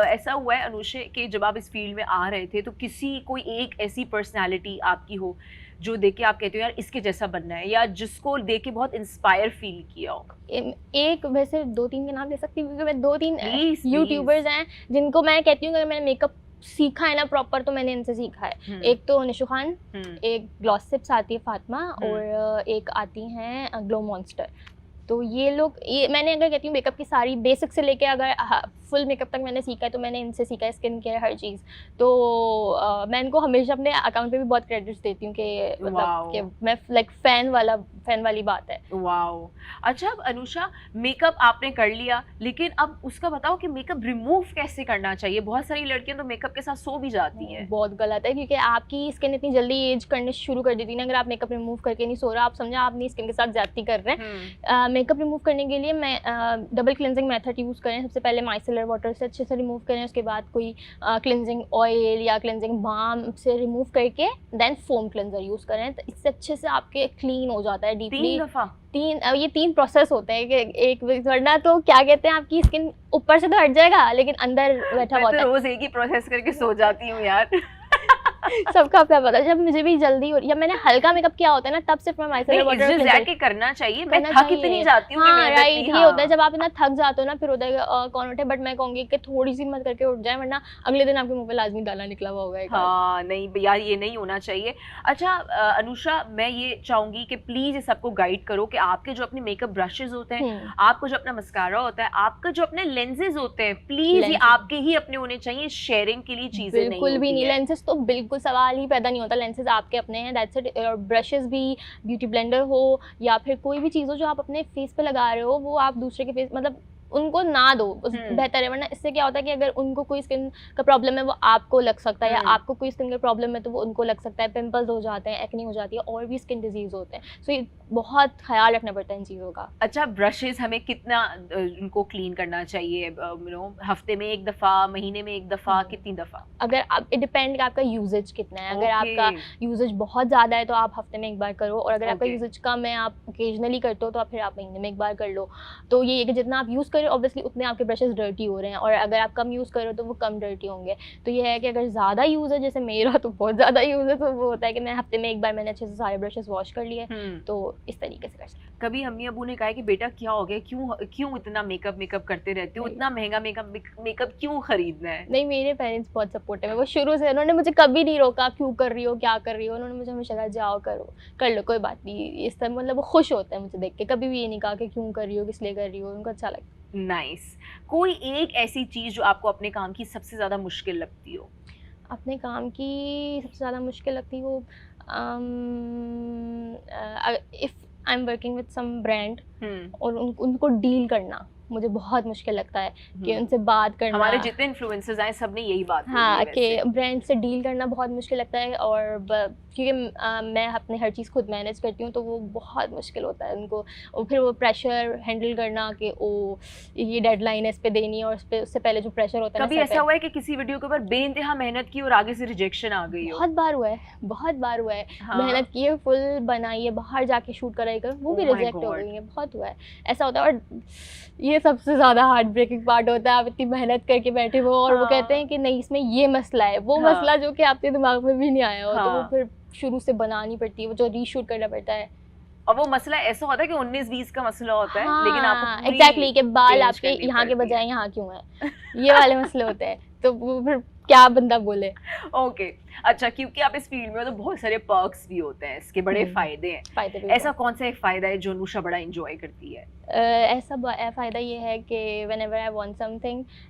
ऐसा हुआ है अनुषे कि जब आप इस फील्ड में आ रहे थे तो किसी कोई एक ऐसी पर्सनालिटी आपकी हो जो देख के आप कहते हो यार इसके जैसा बनना है, या जिसको देख के बहुत इंस्पायर फील किया हो? एक वैसे 2-3 के नाम ले सकती हूँ, क्योंकि मैं 2-3 प्लीज यूट्यूबर्स हैं जिनको मैं कहती हूँ, अगर मैंने मेकअप सीखा है ना प्रॉपर तो मैंने इनसे सीखा है। एक तो निशु खान, एक ग्लॉसिप्स आती है फातिमा, और एक आती हैं ग्लो मॉन्स्टर। तो ये लोग, ये मैंने अगर कहती हूँ मेकअप की सारी बेसिक से लेके अगर फुल मेकअप तक मैंने सीखा है तो मैंने इनसे सीखा है, स्किन केयर हर चीज़। तो मैं इनको हमेशा अपने अकाउंट पे भी बहुत क्रेडिट्स देती हूँ कि मतलब कि मैं लाइक फैन वाली बात है। वाओ। अच्छा अब अनुषा, मेकअप आपने कर लिया, लेकिन अब उसका बताओ कि मेकअप रिमूव कैसे करना चाहिए? बहुत सारी लड़कियां तो मेकअप के साथ सो भी जाती हैं। बहुत गलत है, क्योंकि आपकी स्किन इतनी जल्दी एज करने शुरू कर देती है ना अगर आप मेकअप रिमूव करके नहीं सो रहा। आप समझा आप अपनी स्किन के साथ ज्यादती कर रहे हैं। मेकअप रिमूव करने के लिए मैं डबल क्लिनजिंग मेथड यूज़ करें। सबसे पहले माइसेलर वाटर से अच्छे से रिमूव करें, उसके बाद कोई क्लिनजिंग ऑयल या क्लिनजिंग बाम से रिमूव करके देन फोम क्लिनजर यूज़ करें, तो इससे अच्छे से आपके क्लीन हो जाता है डीपली। 3 दफा? ये 3 प्रोसेस होते हैं कि एक, वरना तो क्या कहते हैं आपकी स्किन ऊपर से तो हट जाएगा लेकिन अंदर बैठा हुआ मैं तो रोज एक ही प्रोसेस करके सो जाती हूँ यार। सबका अपना पता है। जब मुझे भी जल्दी हो, या मैंने हल्का मेकअप किया होता है ना तब सिर्फ मैं माइसेलर वाटर जाके करना चाहिए। मैं थक इतनी जाती हूँ। हाँ राइट, ये होता है जब आप इतना थक जाते हो ना फिर होता है कौन उठे। बट मैं कहूँगी कि थोड़ी सी मत करके उठ जाए, वरना अगले दिन आपके मुंह पे लाजमी दाना निकला हुआ होगा। हाँ नहीं यार, ये नहीं होना चाहिए। अच्छा अनुषा, मैं ये चाहूंगी कि प्लीज ये सबको गाइड करो कि आपके जो अपने मेकअप ब्रशेज होते हैं, आपको जो अपना मस्कारा होता है, आपका जो अपने लेंसेज होते हैं, प्लीज ये आपके ही अपने होने चाहिए। शेयरिंग के लिए चीजें नहीं बिल्कुल भी नहीं। लेंसेज तो बिल्कुल सवाल ही पैदा नहीं होता, लेंसेज आपके अपने हैं, दैट्स इट। और ब्रशेस भी, ब्यूटी ब्लेंडर हो या फिर कोई भी चीज़ हो जो आप अपने फेस पे लगा रहे हो, वो आप दूसरे के फेस मतलब उनको ना दो, बेहतर है। वरना इससे क्या होता है कि अगर उनको कोई स्किन का प्रॉब्लम है वो आपको लग सकता है, या आपको कोई स्किन का प्रॉब्लम है तो वो उनको लग सकता है। पिंपल्स हो जाते हैं, एक्ने हो जाती है, और भी स्किन डिजीज होते हैं। सो ये बहुत ख्याल रखना पड़ता है इन चीज़ों का। अच्छा ब्रशेस हमें कितना उनको क्लीन करना चाहिए? हफ्ते में 1 दफा, महीने में 1 दफा, कितनी दफा? अगर आप, इट डिपेंड आपका यूजेज कितना है। अगर आपका यूजेज बहुत ज़्यादा है तो आप हफ्ते में 1 बार करो, और अगर आपका यूजेज कम है, आप ओकेजनली करते हो, तो फिर आप महीने में 1 बार कर लो। तो ये है कि जितना आप यूज़ करें ऑब्वियसली उतने आपके ब्रशेस डर्टी हो रहे हैं, और अगर आप कम यूज़ करो तो वो कम डर्टी होंगे। तो ये है कि अगर ज़्यादा यूज़ है, जैसे मेरा तो बहुत ज़्यादा यूज़ है, तो वो होता है कि मैं हफ्ते में 1 बार मैंने अच्छे से सारे ब्रशेस वॉश कर लिए। तो इस तरीके से कर सकते। कभी अम्मी अबू ने कहा है कि बेटा क्या हो गया, क्यों इतना मेकअप करते रहते हो, इतना महंगा मेकअप क्यों खरीदना है? नहीं, मेरे पेरेंट्स बहुत सपोर्टिव है। वो शुरू से उन्होंने मुझे कभी नहीं रोका क्यों कर रही हो, क्या कर रही हो। उन्होंने मुझे हमेशा कहा जाओ करो, कर लो, कोई बात नहीं। इस तरह मतलब वो खुश होते हैं मुझे देख के, कभी भी ये नहीं कहा कि क्यों कर रही हो, किस लिए कर रही हो। उनको अच्छा लगता है। नाइस। कोई एक ऐसी चीज जो आपको अपने काम की सबसे ज्यादा मुश्किल लगती हो? अपने काम की सबसे ज़्यादा मुश्किल लगती हो, if I am working with some brand और उनको डील करना मुझे बहुत मुश्किल लगता है कि उनसे बात करना। हमारे जितने इन्फ्लुएंसर्स आए सब ने यही बात हाँ कि ब्रांड से डील करना बहुत मुश्किल लगता है, और क्योंकि मैं अपनी हर चीज़ खुद मैनेज करती हूँ तो वो बहुत मुश्किल होता है उनको। और फिर वो प्रेशर हैंडल करना कि ओ ये डेडलाइन है, इस पे देनी है, और उससे पहले जो प्रेशर होता है। कभी ऐसा हुआ है कि किसी वीडियो के ऊपर बेइंतहा मेहनत की और आगे से रिजेक्शन आ गई हो? बहुत बार हुआ है, बहुत बार हुआ है। हाँ। मेहनत की है, फुल बनाई है, बाहर जाके शूट कराई कर, वो भी रिजेक्ट हो गई है। बहुत हुआ है, ऐसा होता है। और ये सबसे ज़्यादा हार्ट ब्रेकिंग पार्ट होता है। आप इतनी मेहनत करके बैठे हो और वो कहते हैं कि नहीं इसमें ये मसला है, वो मसला जो कि आपके दिमाग में भी नहीं आया हो, तो वो फिर शुरू से बनानी पड़ती है, वो जो रीशूट करना पड़ता है। और वो मसला ऐसा होता है कि 19-20 का मसला होता है, लेकिन आपको एग्जैक्टली कि बाल आपके यहाँ के बजाय यहाँ क्यों है, ये वाले मसले होते हैं। तो वो फिर क्या बंदा बोले। ओके अच्छा, क्योंकि आप इस फील्ड में हो तो बहुत सारे पर्क्स भी होते हैं, इसके बड़े फायदे हैं। ऐसा कौन सा एक फायदा है जो अनुषा बड़ा एंजॉय करती है? ऐसा फायदा ये है कि व्हेनेवर आई वांट समथिंग